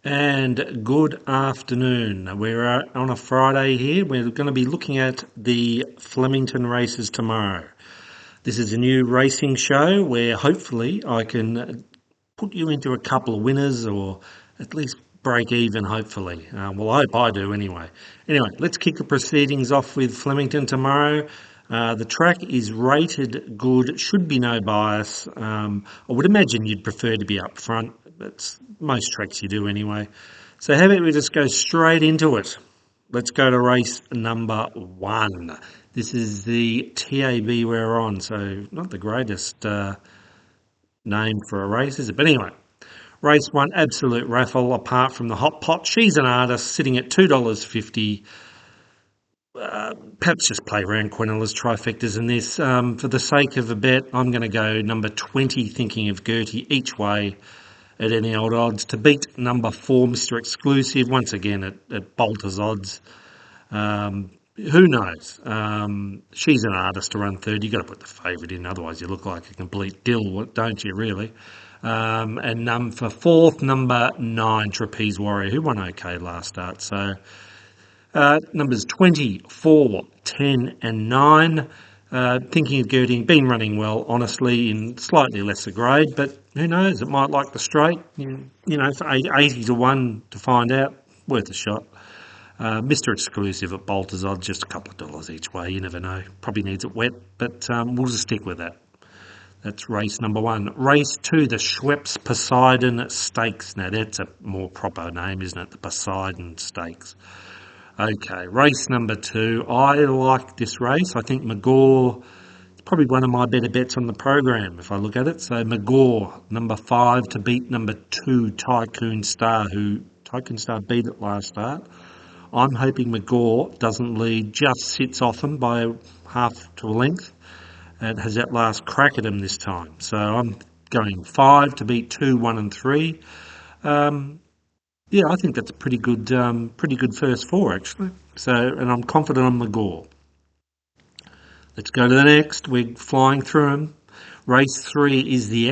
And good afternoon. We're on a Friday here. We're going to be looking at the Flemington races tomorrow. This is a new racing show where hopefully I can put you into a couple of winners or at least break even, hopefully. Well, I hope I do anyway. Anyway, let's kick the proceedings off with Flemington tomorrow. The track is rated good, should be no bias. I would imagine you'd prefer to be up front. That's most tracks you do anyway. So how about we just go straight into it? Let's go to race number 1. This is the TAB we're on, so not the greatest name for a race, is it? But anyway, race 1, absolute raffle, apart from the hot pot. She's an artist, sitting at $2.50. Perhaps just play around Quinnella's trifectas in this. For the sake of a bet, I'm going to go number 20, Thinking of Gertie, each way at any old odds. To beat number 4, Mr. Exclusive, once again at Bolter's odds. Who knows? She's an artist to run third. You've got to put the favourite in, otherwise you look like a complete dill, don't you, really? And for fourth, number 9, Trapeze Warrior, who won okay last start. So numbers 24, 10 and 9. Thinking of Gertie, been running well, honestly, in slightly lesser grade, but who knows, it might like the straight. You know, for 80 to 1 to find out, worth a shot. Mr. Exclusive at Bolter's odds, just a couple of dollars each way, you never know. Probably needs it wet, but we'll just stick with that. That's race number 1. Race 2, the Schweppes Poseidon Stakes. Now, that's a more proper name, isn't it? The Poseidon Stakes. Okay, race number 2. I like this race. I think McGaw is probably one of my better bets on the program if I look at it. So McGaw, number 5, to beat number 2, Tycoon Star, who Tycoon Star beat it last start. I'm hoping McGaw doesn't lead, just sits off him by half to a length and has that last crack at him this time. So I'm going 5 to beat 2, 1 and 3. Yeah, I think that's a pretty good first 4 actually. So, and I'm confident on McGaw. Let's go to the next. We're flying through them. Race 3 is the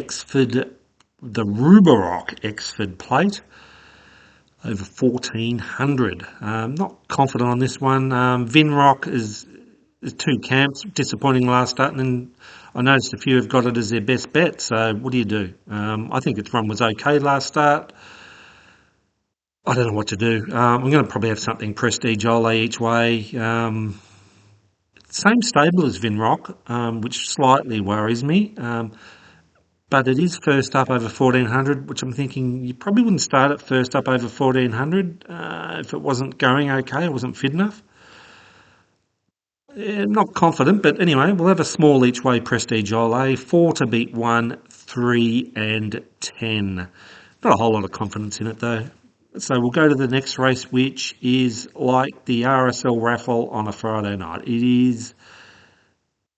Ruberock Exford Plate, over 1400. Not confident on this one. Vinrock is 2 camps, disappointing last start, and then I noticed a few have got it as their best bet. So what do you do? I think its run was okay last start. I don't know what to do. I'm going to probably have something Prestige Ole each way. Same stable as Vinrock, which slightly worries me. But it is first up over 1400, which I'm thinking you probably wouldn't start at first up over 1400 if it wasn't going okay, it wasn't fit enough. Not confident, but anyway, we'll have a small each way Prestige Ole. 4 to beat 1, 3 and 10. Not a whole lot of confidence in it though. So we'll go to the next race, which is like the RSL raffle on a Friday night. It is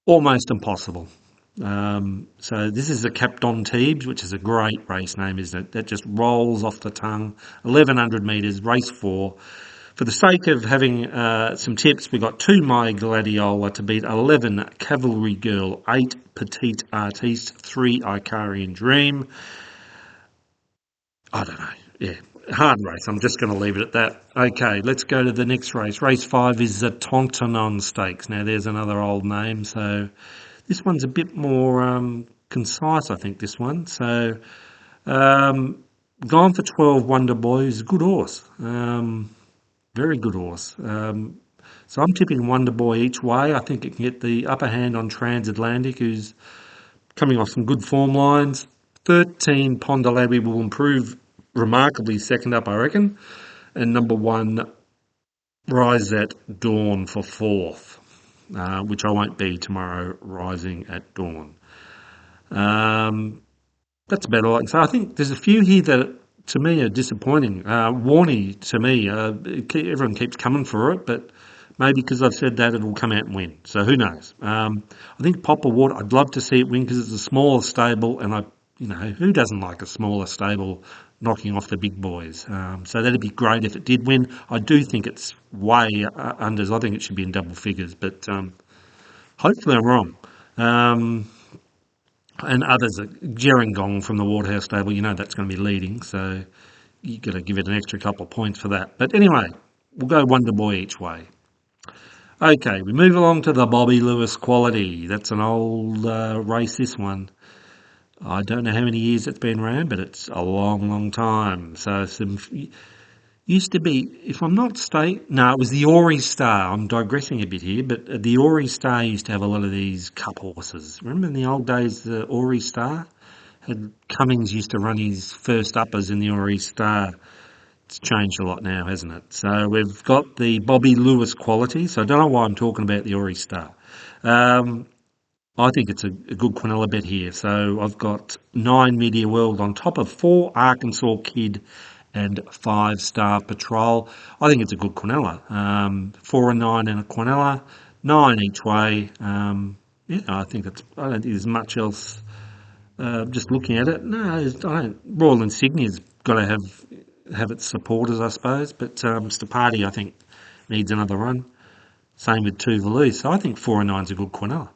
almost impossible. So this is the Capton Tebes, which is a great race name, isn't it? That just rolls off the tongue. 1100 metres, race 4. For the sake of having some tips, we've got 2 My Gladiola to beat 11 Cavalry Girl, 8 Petite Artiste, 3 Icarian Dream. I don't know. Yeah, hard race. I'm just going to leave it at that. Okay, let's go to the next race. Race 5 is the Tontonon Stakes. Now, there's another old name. So this one's a bit more concise, I think, this one. So gone for 12, Wonder Boy, who's a good horse. Very good horse. So I'm tipping Wonder Boy each way. I think it can get the upper hand on Transatlantic, who's coming off some good form lines. 13, Pondalabi will improve remarkably second up, I reckon. And number 1, Rise at Dawn for 4th, which I won't be tomorrow, Rising at Dawn. That's about all I can say. I think there's a few here that, to me, are disappointing. Warney, to me, everyone keeps coming for it, but maybe because I've said that, it'll come out and win. So who knows? I think Popper Water, I'd love to see it win because it's a smaller stable, and who doesn't like a smaller stable knocking off the big boys? So that'd be great if it did win. I do think it's way unders. I think it should be in double figures, but hopefully I'm wrong. And others, Gerringong from the Waterhouse stable, that's going to be leading. So you got to give it an extra couple of points for that. But anyway, we'll go Wonder Boy each way. Okay, we move along to the Bobby Lewis Quality. That's an old race, this one. I don't know how many years it's been around, but it's a long, long time. So used to be, if I'm not no, it was the Ori Star. I'm digressing a bit here, but the Ori Star used to have a lot of these cup horses. Remember in the old days, the Ori Star? Cummings used to run his first uppers in the Ori Star. It's changed a lot now, hasn't it? So we've got the Bobby Lewis Quality. So I don't know why I'm talking about the Ori Star. I think it's a good Quinella bet here. So I've got 9 Media World on top of 4 Arkansas Kid and 5 Star Patrol. I think it's a good Quinella. 4 and 9 in a Quinella, 9 each way. Yeah, I don't think there's much else. Just looking at it, no, Royal Insignia's got to have its supporters, I suppose. But Mr. Party, I think, needs another run. Same with Tuvalu. So I think 4 and 9's a good Quinella.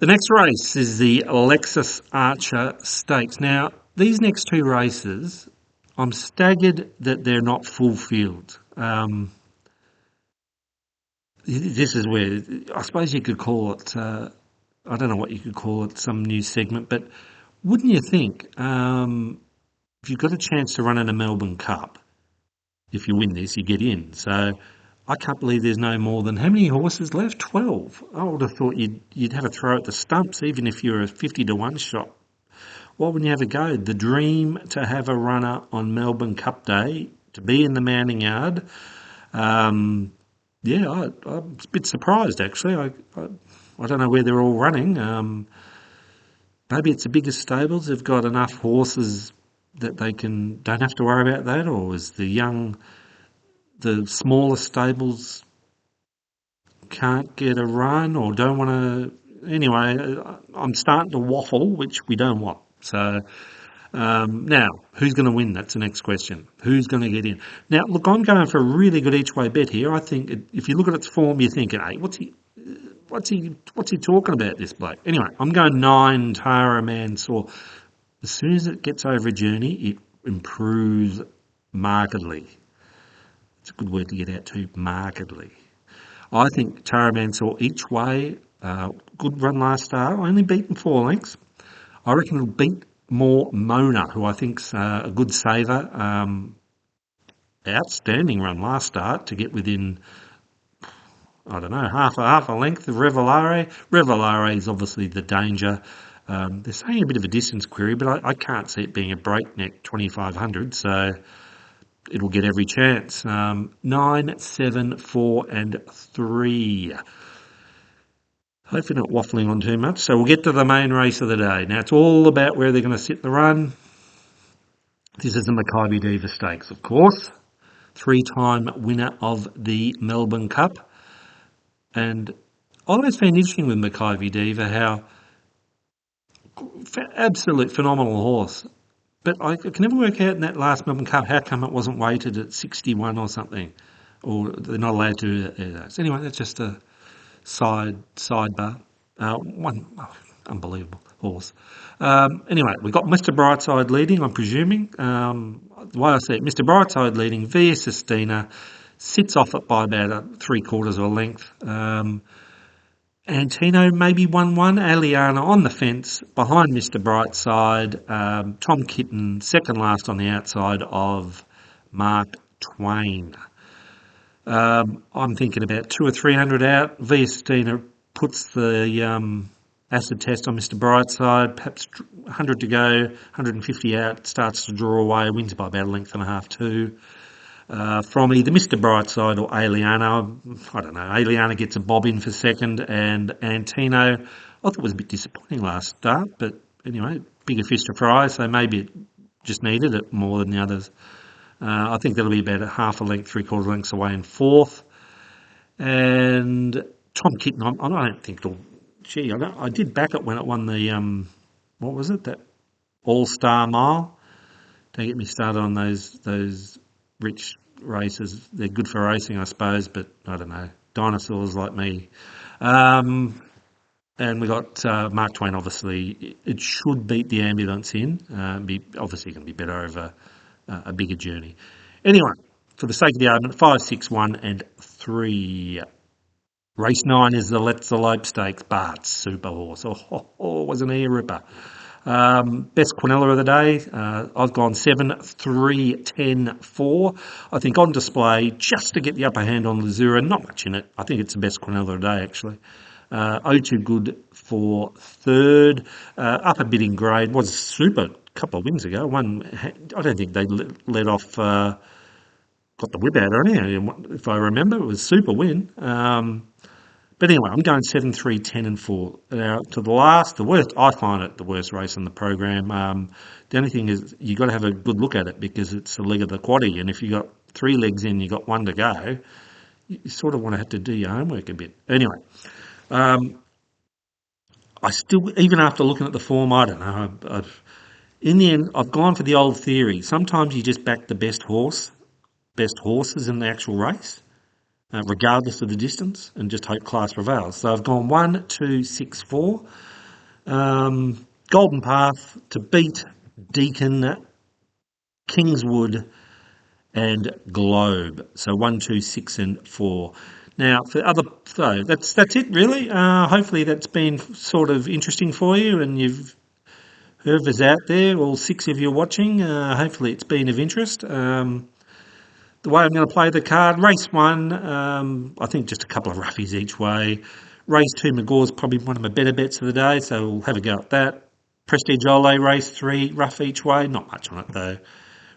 The next race is the Lexus Archer Stakes. Now, these next 2 races, I'm staggered that they're not full field. This is where, I suppose you could call it, I don't know what you could call it, some new segment, but wouldn't you think, if you've got a chance to run in a Melbourne Cup, if you win this, you get in. So I can't believe there's no more than, how many horses left? 12. I would have thought you'd have a throw at the stumps, even if you're a 50-1 shot. Why wouldn't you have a go? The dream to have a runner on Melbourne Cup Day, to be in the Manning Yard. I'm a bit surprised, actually. I don't know where they're all running. Maybe it's the biggest stables. They've got enough horses that they don't have to worry about that, or is the smaller stables can't get a run or don't want to. Anyway, I'm starting to waffle, which we don't want. So now, who's going to win? That's the next question. Who's going to get in? Now, look, I'm going for a really good each way bet here. I think if you look at its form, you're thinking, hey, what's he talking about, this bloke? Anyway, I'm going 9 Tara Mansour. As soon as it gets over a journey, it improves markedly. It's a good word to get out to, markedly. I think Tara Mansour each way, good run last start, only beaten 4 lengths. I reckon it'll beat more Mona, who I think's a good saver. Outstanding run last start to get within, I don't know, half a length of Revelare. Revelare is obviously the danger. They're saying a bit of a distance query, but I can't see it being a breakneck 2500, so it'll get every chance. 9, 7, 4 and 3. Hopefully not waffling on too much. So we'll get to the main race of the day. Now, it's all about where they're going to sit the run. This is the Mackay Diva Stakes, of course. 3-time winner of the Melbourne Cup. And I always found interesting with Mackay Diva how absolute phenomenal horse. But I can never work out in that last Melbourne Cup how come it wasn't weighted at 61 or something. Or they're not allowed to do that. So anyway, that's just a sidebar. Unbelievable horse. Anyway, we've got Mr. Brightside leading, I'm presuming. The way I see it, Mr. Brightside leading, Via Sistina sits off it by about 3/4 of a length. Antino maybe 1-1. Aliana on the fence behind Mr. Brightside. Tom Kitten second last on the outside of Mark Twain. I'm thinking about 200 or 300 out. Via Sistina puts the acid test on Mr. Brightside, perhaps 100 to go, 150 out, starts to draw away, wins by about a length and a half, 2. From either Mr. Brightside or Aliana. I don't know. Aliana gets a bob in for second, and Antino, I thought it was a bit disappointing last start, but anyway, bigger fish to fry, so maybe it just needed it more than the others. I think that'll be about a half a length, 3/4 lengths away in 4th. And Tom Kitten, I don't think it'll. Gee, I did back it when it won the what was it, that All-Star Mile. Don't get me started on those rich races. They're good for racing, I suppose, but I don't know. Dinosaurs like me. And we got Mark Twain, obviously. It should beat the Ambulance in. Obviously going to be better over a bigger journey. Anyway, for the sake of the argument, 5, 6, 1 and 3. Race 9 is the Let's Elope Stakes, Bart's super horse. Wasn't he a ripper? Best Quinella of the day, I've gone 7, 3, 10, 4. I think on display, just to get the upper hand on Lazura, not much in it. I think it's the best Quinella of the day, actually. O2 Good for third. Up a bit in grade, was super a couple of wins ago. One, I don't think they let off, got the whip out on it. If I remember, it was super win. But anyway, I'm going 7, 3, 10 and 4. Now, to the last, the worst, I find it the worst race in the program. The only thing is you've got to have a good look at it because it's a leg of the quaddie. And if you've got 3 legs in, you've got 1 to go, you sort of want to have to do your homework a bit. Anyway, I still, even after looking at the form, I don't know. In the end, I've gone for the old theory. Sometimes you just back the best horses in the actual race. Regardless of the distance, and just hope class prevails. So I've gone 1, 2, 6, 4. Golden Path to beat Deacon, Kingswood, and Globe. So 1, 2, 6, and 4. Now, so that's it really. Hopefully that's been sort of interesting for you, and you've whoever's out there, all 6 of you watching. Hopefully it's been of interest. The way I'm going to play the card, race 1, I think just a couple of roughies each way. Race 2, McGaw's probably one of my better bets of the day, so we'll have a go at that. Prestige Ole, race 3, rough each way, not much on it though.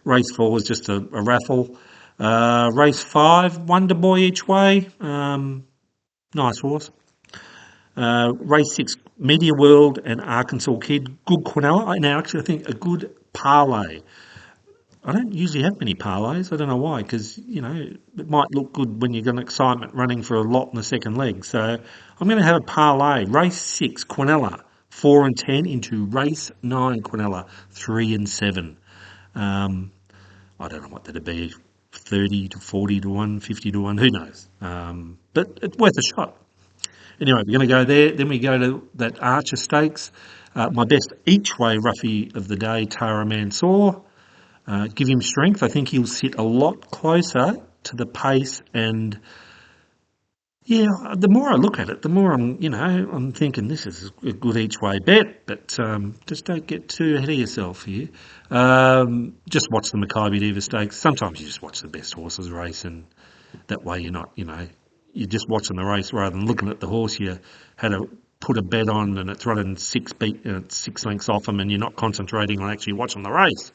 Race 4 was just a raffle. Race 5, Wonder Boy each way, nice horse. Race 6, Media World and Arkansas Kid, good Quinella. Now actually I think a good parlay. I don't usually have many parlays. I don't know why, because, it might look good when you've got an excitement running for a lot in the second leg. So I'm going to have a parlay. Race 6, Quinella, 4 and 10 into race 9, Quinella, 3 and 7. I don't know what that'd be, 30 to 40 to 1, 50 to 1, who knows. But it's worth a shot. Anyway, we're going to go there. Then we go to that Archer Stakes. My best each way roughie of the day, Tara Mansour. Give him strength. I think he'll sit a lot closer to the pace, and the more I look at it, the more I'm thinking this is a good each way bet. But just don't get too ahead of yourself here. Just watch the Maccabi Diva Stakes. Sometimes you just watch the best horses race, and that way you're not, you're just watching the race rather than looking at the horse you had to put a bet on, and it's running 6 lengths off him, and you're not concentrating on actually watching the race.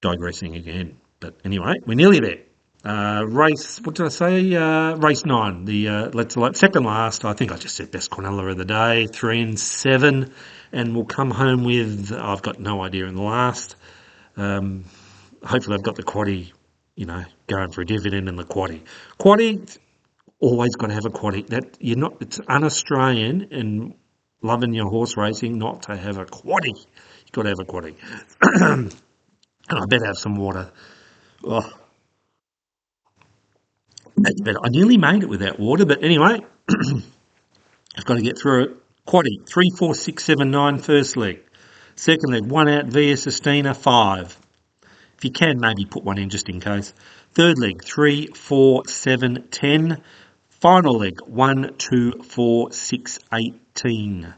Digressing again, but anyway, we're nearly there. Race, what did I say? Race 9, the second last. I think I just said best Quinella of the day, 3 and 7, and we'll come home with. I've got no idea in the last. Hopefully, I've got the quaddie, going for a dividend in the quaddie. Quaddie, always got to have a quaddie. That you're not. It's un-Australian and loving your horse racing not to have a quaddie. You've got to have a quaddie. And I better have some water. Oh, that's better. I nearly made it without water, but anyway, I've got to get through it. Quaddie, 3, 4, 6, 7, 9, first leg. Second leg, 1 out via Sistina, 5. If you can, maybe put one in just in case. Third leg, 3, 4, 7, 10. Final leg, 1, 2, 4, 6, 18.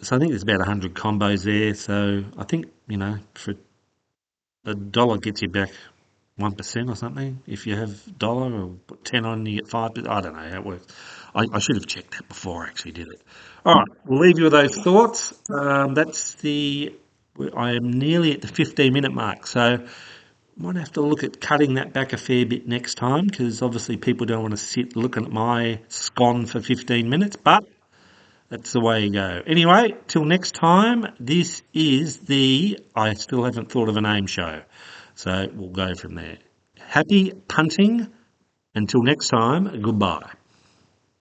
So I think there's about 100 combos there. So I think, for $1 gets you back 1% or something. If you have dollar or put 10 on, you get 5%. I don't know how it works. I should have checked that before I actually did it. All right, we'll leave you with those thoughts. I am nearly at the 15-minute mark. So might have to look at cutting that back a fair bit next time, because obviously people don't want to sit looking at my scone for 15 minutes, but that's the way you go. Anyway, till next time, this is I still haven't thought of a name show. So we'll go from there. Happy punting. Until next time, goodbye.